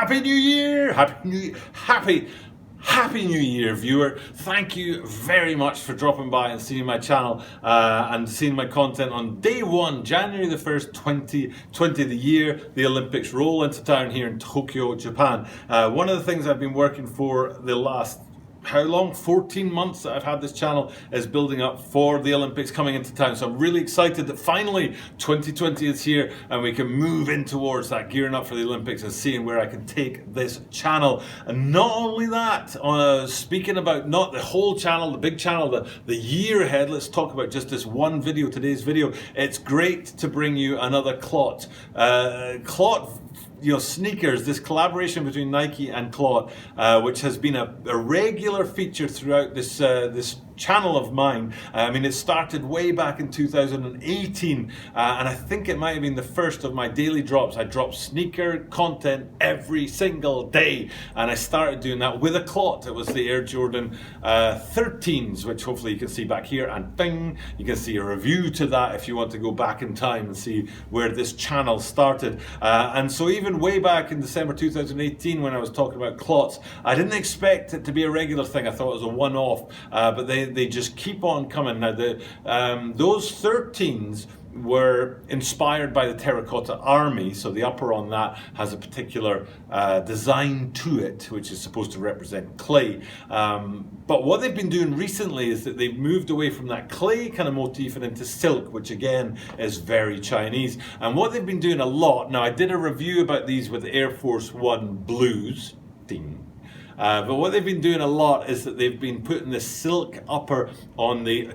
Happy New Year! Happy New Year, viewer. Thank you very much for dropping by and seeing my channel and seeing my content on day one, January the 1st, 2020, the year the Olympics roll into town here in Tokyo, Japan. One of the things I've been working for the last how long? 14 months that I've had this channel is building up for the Olympics coming into town. So I'm really excited that finally 2020 is here and we can move in towards that, gearing up for the Olympics and seeing where I can take this channel. And not only that, speaking about not the whole channel, the big channel, the year ahead, let's talk about just this one video, today's video. It's great to bring you another CLOT. CLOT sneakers, this collaboration between Nike and CLOT, which has been a regular feature throughout this channel of mine. I mean, it started way back in 2018, and I think it might have been the first of my daily drops. I dropped sneaker content every single day, and I started doing that with a CLOT. It was the Air Jordan 13s, which hopefully you can see back here, and bing, you can see a review to that if you want to go back in time and see where this channel started. And so even way back in December 2018 when I was talking about CLOTs, I didn't expect it to be a regular thing. I thought it was a one-off, but they just keep on coming. Now those 13s were inspired by the Terracotta Army, so the upper on that has a particular design to it, which is supposed to represent clay. But what they've been doing recently is that they've moved away from that clay kind of motif and into silk, which again is very Chinese. And what they've been doing a lot, now I did a review about these with Air Force One blues, ding. But what they've been doing a lot is that they've been putting the silk upper on the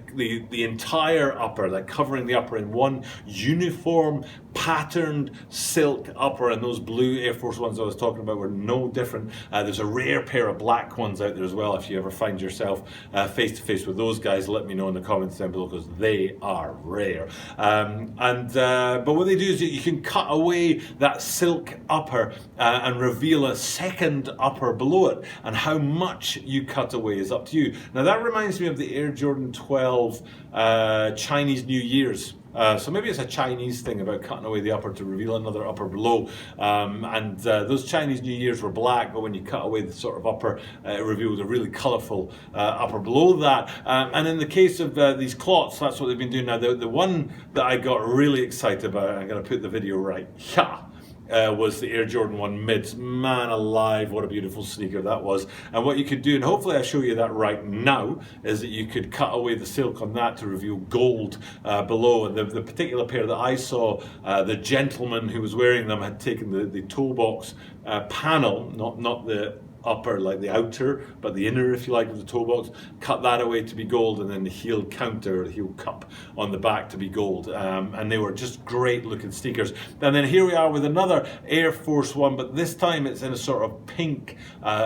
entire upper, like covering the upper in one uniform patterned silk upper, and those blue Air Force Ones I was talking about were no different. There's a rare pair of black ones out there as well. If you ever find yourself face to face with those guys, let me know in the comments down below, because they are rare. But what they do is you can cut away that silk upper and reveal a second upper below it, and how much you cut away is up to you. Now that reminds me of the Air Jordan 12 Chinese New Year's. So maybe it's a Chinese thing about cutting away the upper to reveal another upper below. Those Chinese New Year's were black, but when you cut away the sort of upper, it revealed a really colourful upper below that. And in the case of these CLOTs, that's what they've been doing now. The one that I got really excited about, I'm going to put the video right here, was the Air Jordan 1 mids. Man alive, what a beautiful sneaker that was. And what you could do, and hopefully I'll show you that right now, is that you could cut away the silk on that to reveal gold below. And the particular pair that I saw, the gentleman who was wearing them had taken the toe box panel, not the upper, like the outer, but the inner, if you like, of the toe box, cut that away to be gold, and then the heel counter, the heel cup on the back to be gold. And they were just great looking sneakers. And then here we are with another Air Force One, but this time it's in a sort of pink,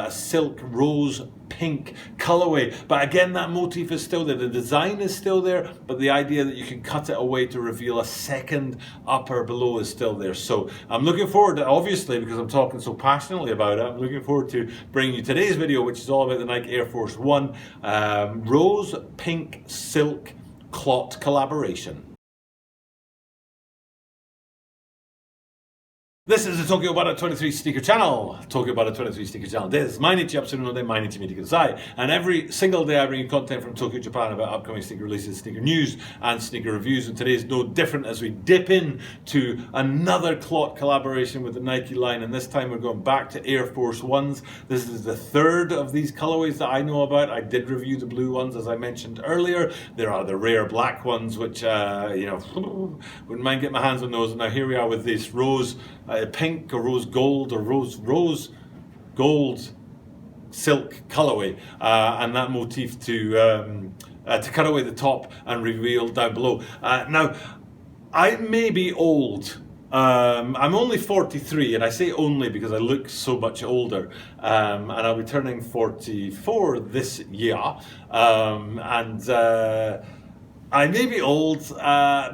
silk rose pink colorway. But again, that motif is still there, the design is still there, but the idea that you can cut it away to reveal a second upper below is still there. So I'm looking forward to, obviously, because I'm talking so passionately about it, I'm looking forward to bringing you today's video, which is all about the Nike Air Force One rose pink silk CLOT collaboration. This is the Tokyo Bara 23 Sneaker Channel. Tokyo Bara 23 Sneaker Channel. This is my Nichi Absoluno Day, my Nichi Miti Kudasai. And every single day I bring you content from Tokyo, Japan about upcoming sneaker releases, sneaker news, and sneaker reviews. And today's no different as we dip in to another CLOT collaboration with the Nike line. And this time we're going back to Air Force Ones. This is the third of these colorways that I know about. I did review the blue ones, as I mentioned earlier. There are the rare black ones, which, wouldn't mind getting my hands on those. And now here we are with this rose pink or rose gold or rose gold silk colorway, and that motif to cut away the top and reveal down below. Now, I may be old. I'm only 43, and I say only because I look so much older, and I'll be turning 44 this year, I may be old,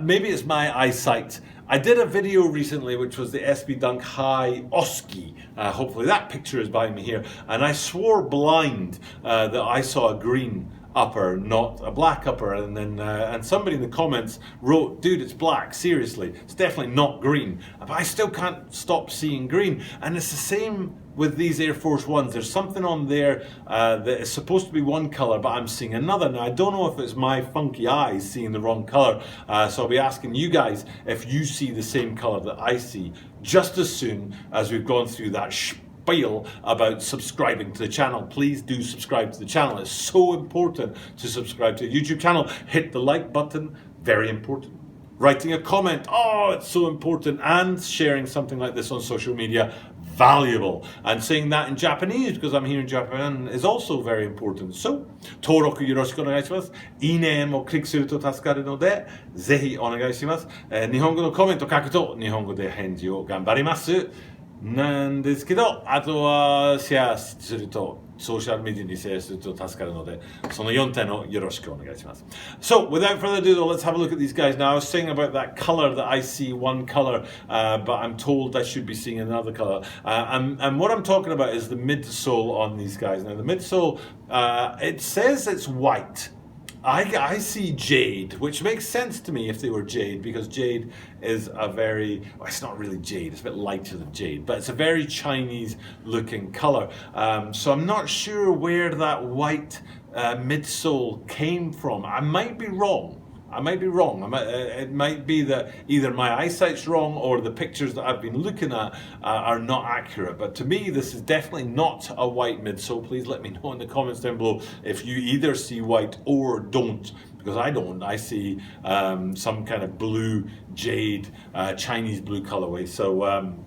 maybe it's my eyesight. I did a video recently which was the SB Dunk High Oski. Hopefully that picture is behind me here. And I swore blind that I saw a green upper, not a black upper. And then and somebody in the comments wrote, dude, it's black, seriously, it's definitely not green. But I still can't stop seeing green. And it's the same with these Air Force Ones. There's something on there that is supposed to be one color, but I'm seeing another. Now, I don't know if it's my funky eyes seeing the wrong color, so I'll be asking you guys if you see the same color that I see, just as soon as we've gone through that spiel about subscribing to the channel. Please do subscribe to the channel. It's so important to subscribe to the YouTube channel. Hit the like button, very important. Writing a comment, oh, it's so important. And sharing something like this on social media, valuable. And saying that in Japanese, because I'm here in Japan, is also very important. So, 登録よろしくお願いします。いいねもクリックすると助かるので、ぜひお願いします。日本語のコメント書くと、日本語で返事を頑張ります。なんですけど、あとはシェアすると、ソーシャルメディアにシェアすると助かるので、その4点をよろしくお願いします。So, without further ado, though, let's have a look at these guys now. I was saying about that color that I see one color, but I'm told I should be seeing another color. And what I'm talking about is the midsole on these guys. Now, the midsole, it says it's white. I see jade, which makes sense to me if they were jade, because jade is a very, well, it's not really jade, it's a bit lighter than jade, but it's a very Chinese looking color. So I'm not sure where that white midsole came from. I might be wrong. It might be that either my eyesight's wrong or the pictures that I've been looking at are not accurate. But to me, this is definitely not a white midsole. Please let me know in the comments down below if you either see white or don't. Because I don't. I see some kind of blue jade, Chinese blue colorway. So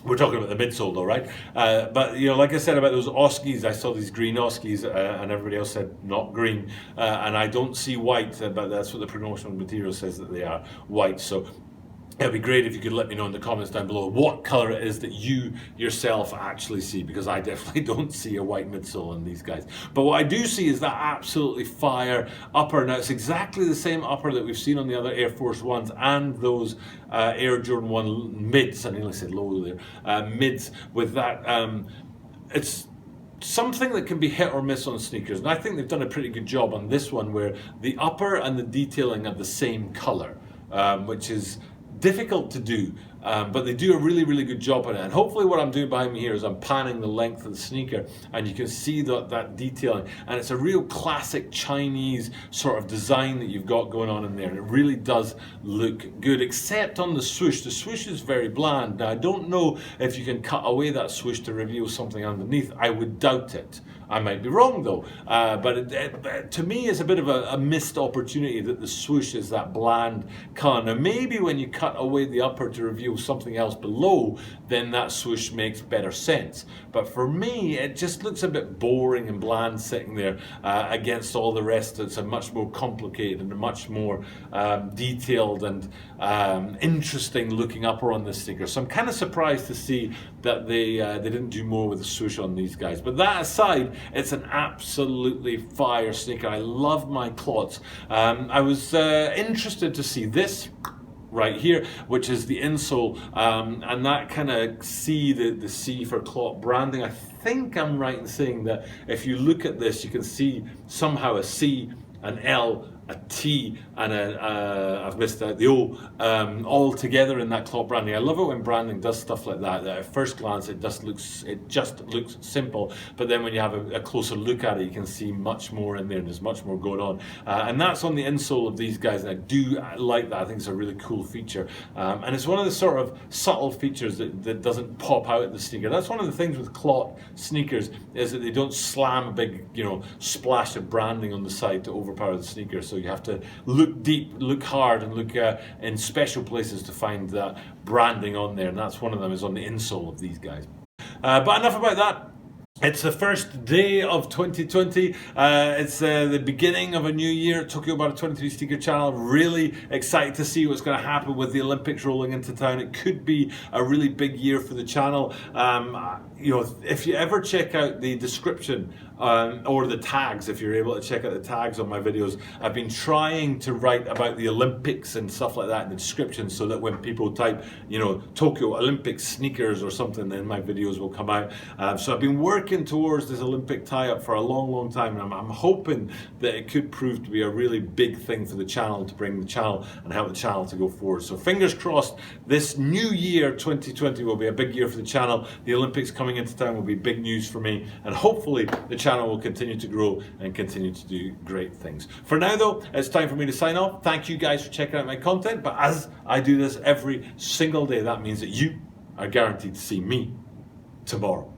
we're talking about the midsole though, right? But you know, like I said about those Oskies, I saw these green Oskies and everybody else said not green. And I don't see white, but that's what the promotional material says that they are white. So it'd be great if you could let me know in the comments down below what color it is that you yourself actually see, because I definitely don't see a white midsole on these guys. But what I do see is that absolutely fire upper. Now, it's exactly the same upper that we've seen on the other Air Force Ones and those Air Jordan 1 mids. I nearly said low there. Mids with that. It's something that can be hit or miss on sneakers, and I think they've done a pretty good job on this one, where the upper and the detailing are the same color, which is difficult to do, but they do a really, really good job on it. And hopefully what I'm doing behind me here is I'm panning the length of the sneaker, and you can see that detailing, and it's a real classic Chinese sort of design that you've got going on in there, and it really does look good, except on the swoosh. The swoosh is very bland. Now, I don't know if you can cut away that swoosh to reveal something underneath. I would doubt it. I might be wrong though, but to me it's a bit of a missed opportunity that the swoosh is that bland colour. Now maybe when you cut away the upper to reveal something else below, then that swoosh makes better sense. But for me, it just looks a bit boring and bland sitting there against all the rest. It's a much more complicated and a much more detailed and interesting looking upper on this sneaker. So I'm kind of surprised to see that they didn't do more with the swoosh on these guys. But that aside, it's an absolutely fire sneaker. I love my clots. I was interested to see this right here, which is the insole, and that kind of C, the C for clot branding. I think I'm right in saying that if you look at this, you can see somehow a C, an L, a T, and I've missed out the O, all together in that clot branding. I love it when branding does stuff like that. That at first glance it just looks simple, but then when you have a closer look at it, you can see much more in there, and there's much more going on. And that's on the insole of these guys, and I do like that. I think it's a really cool feature, and it's one of the sort of subtle features that doesn't pop out at the sneaker. That's one of the things with clot sneakers, is that they don't slam a big, you know, splash of branding on the side to overpower the sneaker. So you have to look deep, look hard, and look in special places to find that branding on there, and that's one of them, is on the insole of these guys. But enough about that. It's the first day of 2020. It's the beginning of a new year. Tokyo Bar 23 Sneaker Channel. Really excited to see what's going to happen with the Olympics rolling into town. It could be a really big year for the channel. if you ever check out the description or the tags, if you're able to check out the tags on my videos, I've been trying to write about the Olympics and stuff like that in the description, so that when people type, Tokyo Olympics sneakers or something, then my videos will come out. So I've been working towards this Olympic tie-up for a long, long time, and I'm hoping that it could prove to be a really big thing for the channel, to bring the channel and help the channel to go forward. So fingers crossed, this new year, 2020, will be a big year for the channel. The Olympics coming into town will be big news for me, and hopefully the channel will continue to grow and continue to do great things. For now though, it's time for me to sign off. Thank you guys for checking out my content, but as I do this every single day, that means that you are guaranteed to see me tomorrow.